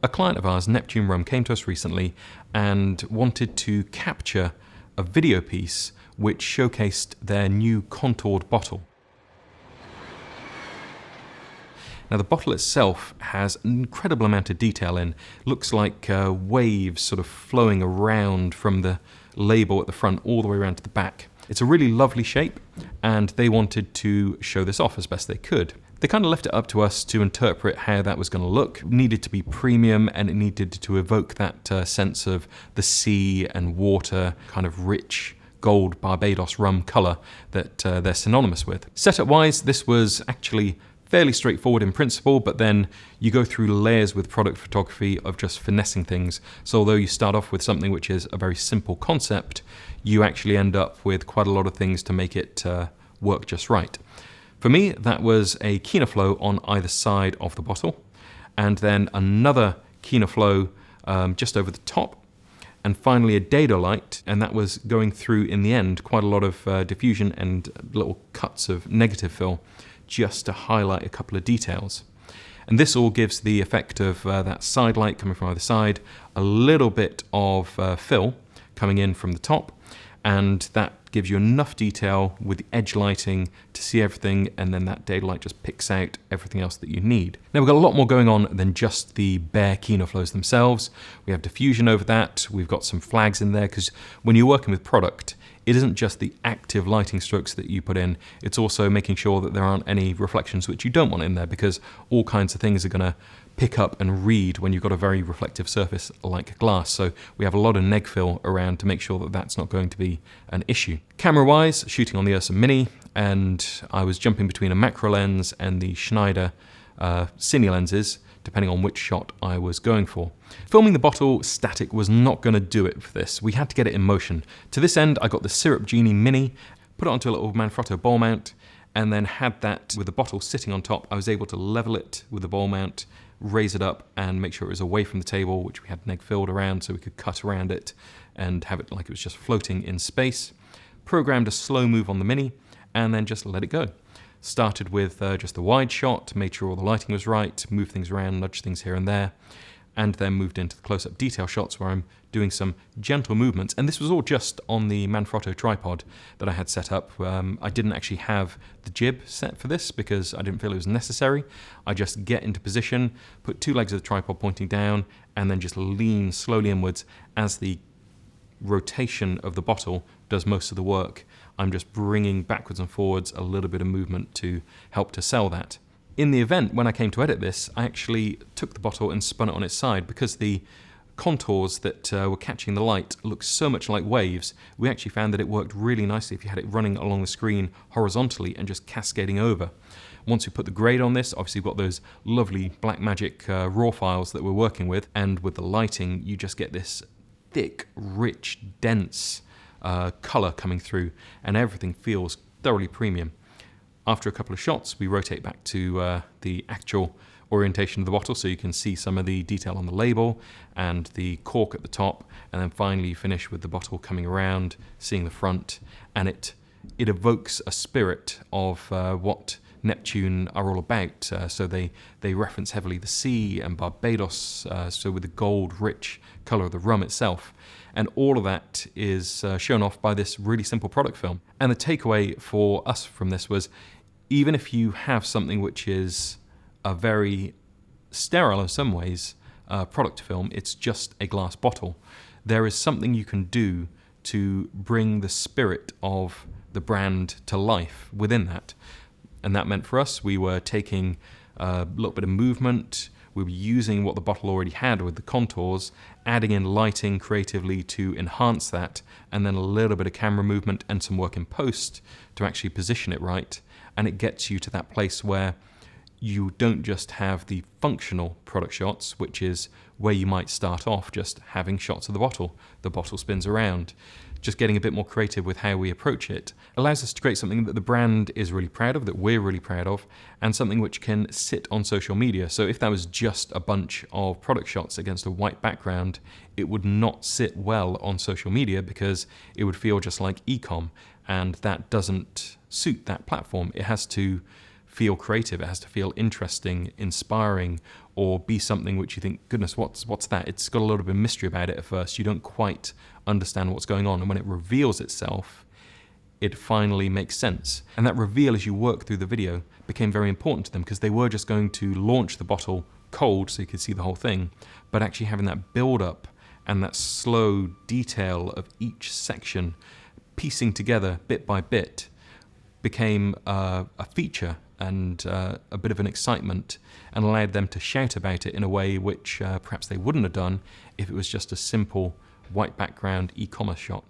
A client of ours, Neptune Rum, came to us recently and wanted to capture a video piece which showcased their new contoured bottle. Now the bottle itself has an incredible amount of detail in. Looks like waves sort of flowing around from the label at the front all the way around to the back. It's a really lovely shape, and they wanted to show this off as best they could. They kind of left it up to us to interpret how that was going to look. It needed to be premium, and it needed to evoke that sense of the sea and water, kind of rich gold Barbados rum colour that they're synonymous with. Setup wise, this was actually fairly straightforward in principle, but then you go through layers with product photography of just finessing things. So although you start off with something which is a very simple concept, you actually end up with quite a lot of things to make it work just right. For me, that was a Kino Flo on either side of the bottle, and then another Kino Flo just over the top, and finally a Dedo light, and that was going through in the end quite a lot of diffusion and little cuts of negative fill, just to highlight a couple of details. And this all gives the effect of that side light coming from either side, a little bit of fill coming in from the top, and that gives you enough detail with the edge lighting to see everything, and then that Dedo light just picks out everything else that you need. Now we've got a lot more going on than just the bare Kino Flos themselves. We have diffusion over that, we've got some flags in there, because when you're working with product, it isn't just the active lighting strokes that you put in, it's also making sure that there aren't any reflections which you don't want in there, because all kinds of things are going to pick up and read when you've got a very reflective surface like glass. So we have a lot of neg fill around to make sure that that's not going to be an issue. Camera wise, shooting on the Ursa Mini, and I was jumping between a macro lens and the Schneider cine lenses, depending on which shot I was going for. Filming the bottle static was not going to do it for this. We had to get it in motion. To this end, I got the Syrp Genie Mini, put it onto a little Manfotto Bowl mount, and then had that with the bottle sitting on top. I was able to level it with the bowl mount, raise it up and make sure it was away from the table, which we had neg filled around so we could cut around it and have it like it was just floating in space. Programmed a slow move on the Mini and then just let it go. Started with just the wide shot, made sure all the lighting was right, moved things around, nudged things here and there, and then moved into the close-up detail shots where I'm doing some gentle movements. And this was all just on the Manfrotto tripod that I had set up. I didn't actually have the jib set for this because I didn't feel it was necessary. I just get into position, put two legs of the tripod pointing down, and then just lean slowly inwards as the rotation of the bottle does most of the work. I'm just bringing backwards and forwards a little bit of movement to help to sell that. In the event, when I came to edit this, I actually took the bottle and spun it on its side because the contours that were catching the light looked so much like waves. We actually found that it worked really nicely if you had it running along the screen horizontally and just cascading over. Once we put the grade on this, obviously we've got those lovely Blackmagic raw files that we're working with, and with the lighting you just get this thick, rich, dense colour coming through, and everything feels thoroughly premium. After a couple of shots, we rotate back to the actual orientation of the bottle so you can see some of the detail on the label and the cork at the top, and then finally you finish with the bottle coming around, seeing the front, and it evokes a spirit of what Neptune are all about. So they reference heavily the sea and Barbados, so with the gold rich colour of the rum itself. And all of that is shown off by this really simple product film. And the takeaway for us from this was, even if you have something which is a very sterile in some ways product film, it's just a glass bottle, there is something you can do to bring the spirit of the brand to life within that. And that meant for us, we were taking a little bit of movement, we were using what the bottle already had with the contours, adding in lighting creatively to enhance that, and then a little bit of camera movement and some work in post to actually position it right. And it gets you to that place where you don't just have the functional product shots, which is where you might start off just having shots of the bottle spins around. Just getting a bit more creative with how we approach it allows us to create something that the brand is really proud of, that we're really proud of, and something which can sit on social media. So if that was just a bunch of product shots against a white background, it would not sit well on social media because it would feel just like e-com, and that doesn't suit that platform. It has to feel creative, it has to feel interesting, inspiring, or be something which you think, goodness, what's that? It's got a little bit of mystery about it at first. You don't quite understand what's going on. And when it reveals itself, it finally makes sense. And that reveal as you work through the video became very important to them, because they were just going to launch the bottle cold so you could see the whole thing, but actually having that build up and that slow detail of each section piecing together bit by bit became a feature and a bit of an excitement, and allowed them to shout about it in a way which perhaps they wouldn't have done if it was just a simple white background e-commerce shot.